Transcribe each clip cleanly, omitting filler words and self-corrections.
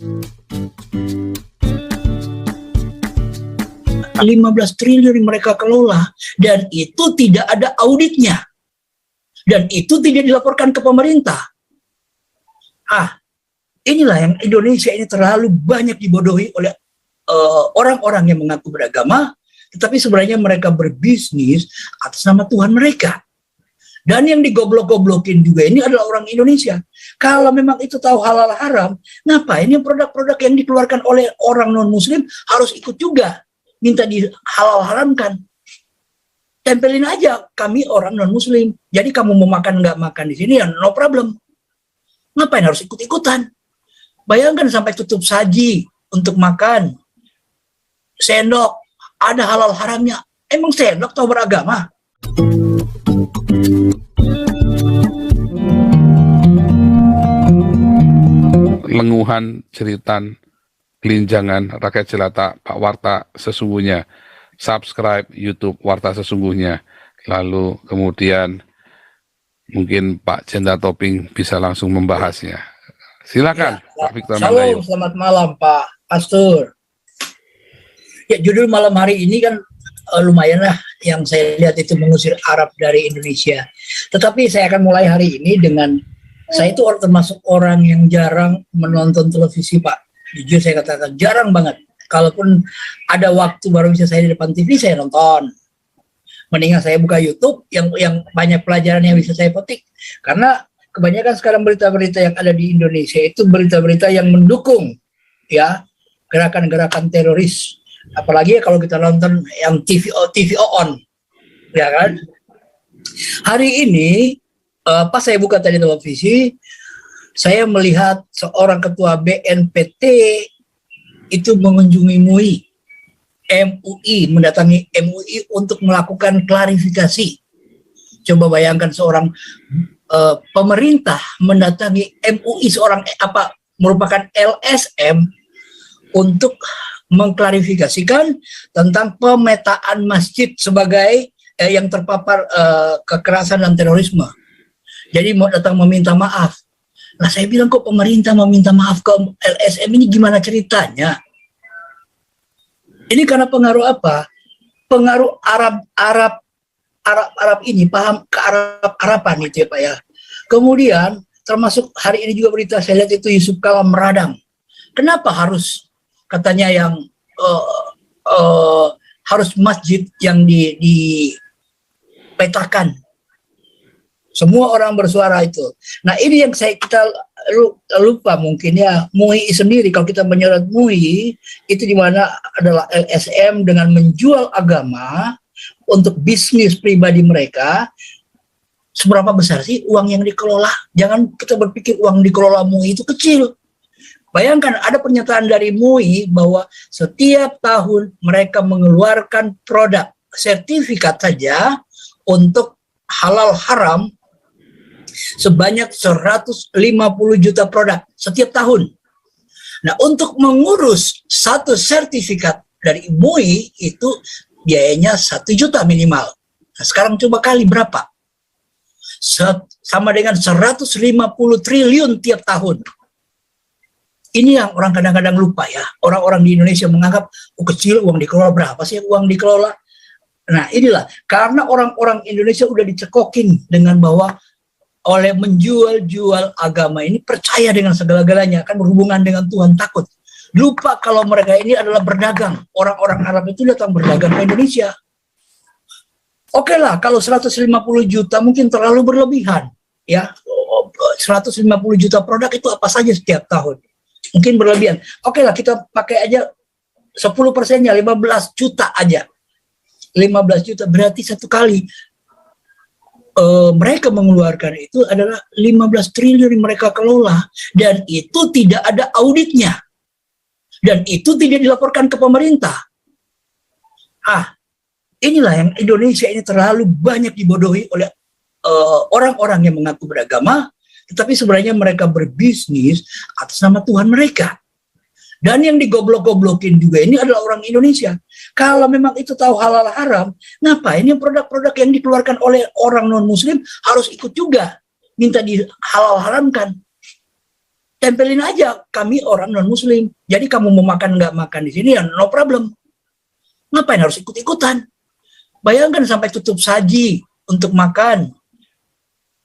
15 triliun mereka kelola dan itu tidak ada auditnya dan itu tidak dilaporkan ke pemerintah. Inilah yang Indonesia ini terlalu banyak dibodohi oleh orang-orang yang mengaku beragama, tetapi sebenarnya mereka berbisnis atas nama Tuhan mereka. Dan yang digoblok-goblokin juga ini adalah orang Indonesia. Kalau memang itu tahu halal haram, ngapain yang produk-produk yang dikeluarkan oleh orang non-muslim harus ikut juga minta dihalal haramkan? Tempelin aja kami orang non-muslim. Jadi kamu mau makan nggak makan di sini ya no problem. Ngapain harus ikut-ikutan? Bayangkan sampai tutup saji untuk makan. Sendok ada halal haramnya. Emang sendok tahu beragama? Lenguhan ceritan kelinjangan rakyat jelata Pak Warta Sesungguhnya. Subscribe YouTube Warta Sesungguhnya. Lalu kemudian mungkin Pak Jenda Toping bisa langsung membahasnya. Silakan Ya, Pak Victor Shalom, Mandayu. selamat malam Pak Pastor. Ya, judul malam hari ini kan lumayan lah yang saya lihat itu mengusir Arab dari Indonesia. Tetapi saya akan mulai hari ini dengan, saya itu termasuk orang yang jarang menonton televisi Pak. Jujur saya katakan jarang banget. Kalaupun ada waktu baru bisa saya di depan TV, saya nonton. Mendingan saya buka YouTube yang banyak pelajaran yang bisa saya petik. Karena kebanyakan sekarang berita-berita yang ada di Indonesia itu berita-berita yang mendukung ya gerakan-gerakan teroris. Apalagi kalau kita nonton yang TV on, ya kan? Hari ini pas saya buka tadi televisi, saya melihat seorang ketua BNPT itu mengunjungi MUI, mendatangi MUI untuk melakukan klarifikasi. Coba bayangkan seorang pemerintah mendatangi MUI, merupakan LSM untuk mengklarifikasikan tentang pemetaan masjid sebagai yang terpapar kekerasan dan terorisme. Jadi mau datang meminta maaf. Nah, saya bilang kok pemerintah meminta maaf ke LSM ini, gimana ceritanya? Ini karena pengaruh apa? Pengaruh Arab ini, paham ke Araban itu ya Pak ya. Kemudian termasuk hari ini juga berita saya lihat itu Yusuf Kala meradang. Kenapa harus katanya yang harus masjid yang dipetakan? Semua orang bersuara itu. Nah, ini yang kita lupa mungkin ya, MUI sendiri. Kalau kita menyorot MUI, itu di mana adalah LSM dengan menjual agama untuk bisnis pribadi mereka. Seberapa besar sih uang yang dikelola? Jangan kita berpikir uang dikelola MUI itu kecil. Bayangkan ada pernyataan dari MUI bahwa setiap tahun mereka mengeluarkan produk sertifikat saja untuk halal haram sebanyak 150 juta produk setiap tahun. Nah, untuk mengurus satu sertifikat dari MUI itu biayanya 1 juta minimal. Nah, sekarang coba kali berapa? Sama dengan 150 triliun tiap tahun. Ini yang orang kadang-kadang lupa ya. Orang-orang di Indonesia menganggap kecil uang dikelola, berapa sih uang dikelola? Nah, inilah karena orang-orang Indonesia udah dicekokin dengan bahwa oleh menjual-jual agama ini, percaya dengan segala-galanya, kan berhubungan dengan Tuhan, takut. Lupa kalau mereka ini adalah berdagang. Orang-orang Arab itu datang berdagang ke Indonesia. Oke lah, kalau 150 juta mungkin terlalu berlebihan. Ya, 150 juta produk itu apa saja setiap tahun. Mungkin berlebihan. Oke lah, kita pakai aja 10%-nya, 15 juta aja. 15 juta berarti satu kali mereka mengeluarkan itu adalah 15 triliun mereka kelola dan itu tidak ada auditnya dan itu tidak dilaporkan ke pemerintah. Inilah yang Indonesia ini terlalu banyak dibodohi oleh orang-orang yang mengaku beragama, tetapi sebenarnya mereka berbisnis atas nama Tuhan mereka. Dan yang digoblok-goblokin juga ini adalah orang Indonesia. Kalau memang itu tahu halal haram, ngapain yang produk-produk yang dikeluarkan oleh orang non-muslim harus ikut juga minta dihalal haramkan? tempelin aja kami orang non Muslim. Jadi kamu mau makan nggak makan di sini ya no problem. Ngapain harus ikut-ikutan? Bayangkan sampai tutup saji untuk makan,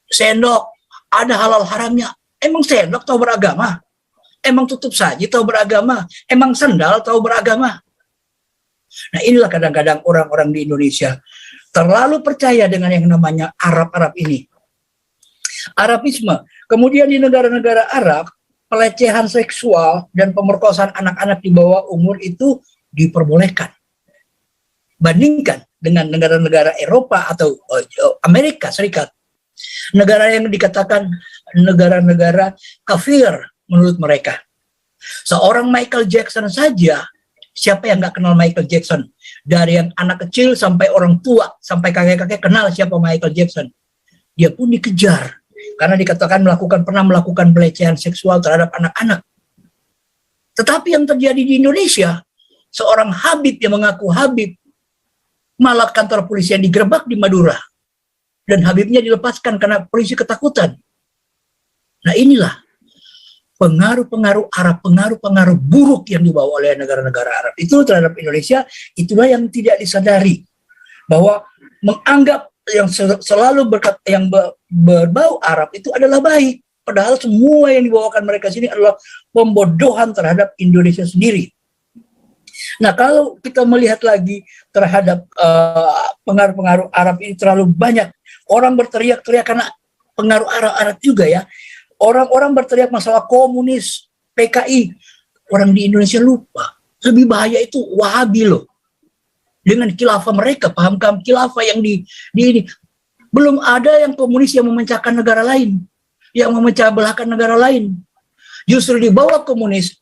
sendok ada halal haramnya. Emang sendok tahu beragama? Emang tutup saji tahu beragama? Emang sendal tahu beragama? Nah inilah kadang-kadang orang-orang di Indonesia terlalu percaya dengan yang namanya Arab-Arab ini. Arabisme. Kemudian di negara-negara Arab, pelecehan seksual dan pemerkosaan anak-anak di bawah umur itu diperbolehkan. Bandingkan dengan negara-negara Eropa atau Amerika Serikat. Negara yang dikatakan negara-negara kafir menurut mereka. Seorang Michael Jackson saja, siapa yang nggak kenal Michael Jackson? Dari yang anak kecil sampai orang tua, sampai kakek-kakek kenal siapa Michael Jackson. Dia pun dikejar karena dikatakan pernah melakukan pelecehan seksual terhadap anak-anak. Tetapi yang terjadi di Indonesia, seorang Habib yang mengaku Habib, malah kantor polisi yang digerebek di Madura. Dan Habibnya dilepaskan karena polisi ketakutan. Nah inilah pengaruh-pengaruh Arab, pengaruh-pengaruh buruk yang dibawa oleh negara-negara Arab itu terhadap Indonesia. Itulah yang tidak disadari, bahwa menganggap yang selalu yang berbau Arab itu adalah baik, padahal semua yang dibawakan mereka sini adalah pembodohan terhadap Indonesia sendiri. Nah kalau kita melihat lagi terhadap pengaruh-pengaruh Arab ini terlalu banyak, orang berteriak-teriak karena pengaruh Arab juga ya. Orang-orang berteriak masalah komunis, PKI. Orang di Indonesia lupa. Lebih bahaya itu Wahabi loh. Dengan khilafah mereka, paham khilafah yang di ini. Belum ada yang komunis yang memecahkan negara lain. Yang memecah belahkan negara lain. Justru di bawah komunis,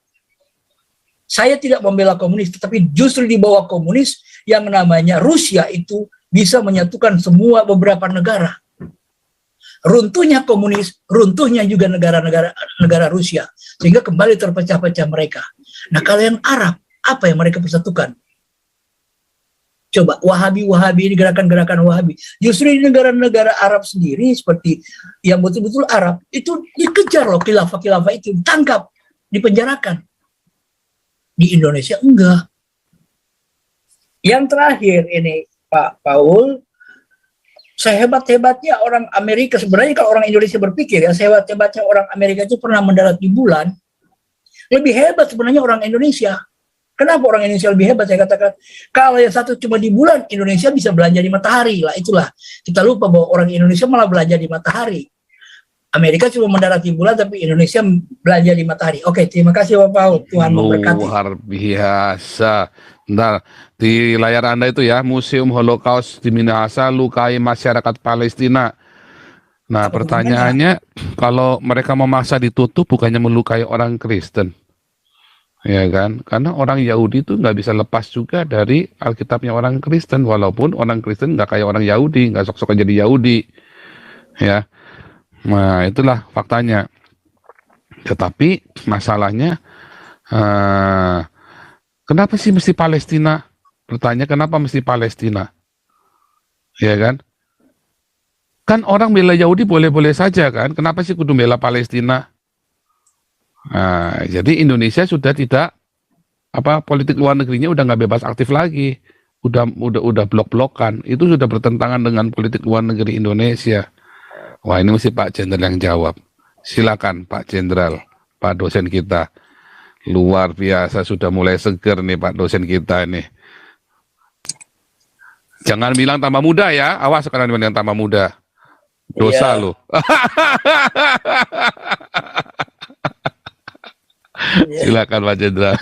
saya tidak membela komunis, tetapi justru di bawah komunis yang namanya Rusia itu bisa menyatukan semua beberapa negara. Runtuhnya komunis, runtuhnya juga negara Rusia, sehingga kembali terpecah-pecah mereka. Nah kalau yang Arab, apa yang mereka persatukan? Coba Wahabi ini, gerakan-gerakan Wahabi. Justru di negara-negara Arab sendiri, seperti yang betul-betul Arab, itu dikejar loh khilafah-khilafah itu, ditangkap, dipenjarakan. Di Indonesia enggak. Yang terakhir ini Pak Paul, sehebat-hebatnya orang Amerika, sebenarnya kalau orang Indonesia berpikir ya, sehebat-hebatnya orang Amerika itu pernah mendarat di bulan, lebih hebat sebenarnya orang Indonesia. Kenapa orang Indonesia lebih hebat? Saya katakan, kalau yang satu cuma di bulan, Indonesia bisa belanja di matahari. Lah itulah, kita lupa bahwa orang Indonesia malah belanja di matahari. Amerika cuma mendarat di bulan, tapi Indonesia belanja di matahari. Oke, terima kasih Bapak Paul. Tuhan memberkati. Luar biasa. Bentar, di layar Anda itu ya, Museum Holocaust di Minahasa lukai masyarakat Palestina. Nah, pertanyaannya, kalau mereka memaksa ditutup, bukannya melukai orang Kristen? Ya kan? Karena orang Yahudi itu nggak bisa lepas juga dari Alkitabnya orang Kristen, walaupun orang Kristen nggak kayak orang Yahudi, nggak sok-sok jadi Yahudi. Ya. Nah, itulah faktanya. Tetapi masalahnya, kenapa sih mesti Palestina? Bertanya kenapa mesti Palestina? Ya kan? Kan orang bela Yahudi boleh-boleh saja kan? Kenapa sih kudu bela Palestina? Nah, jadi Indonesia sudah tidak politik luar negerinya udah nggak bebas aktif lagi, udah blok-blokan. Itu sudah bertentangan dengan politik luar negeri Indonesia. Wah ini mesti Pak Jenderal yang jawab. Silakan Pak Jenderal, Pak dosen kita. Luar biasa, sudah mulai seger nih Pak dosen kita ini. Jangan bilang tambah muda ya, awas sekarang bilang tambah muda. Dosa loh. Silakan Pak Jenderal.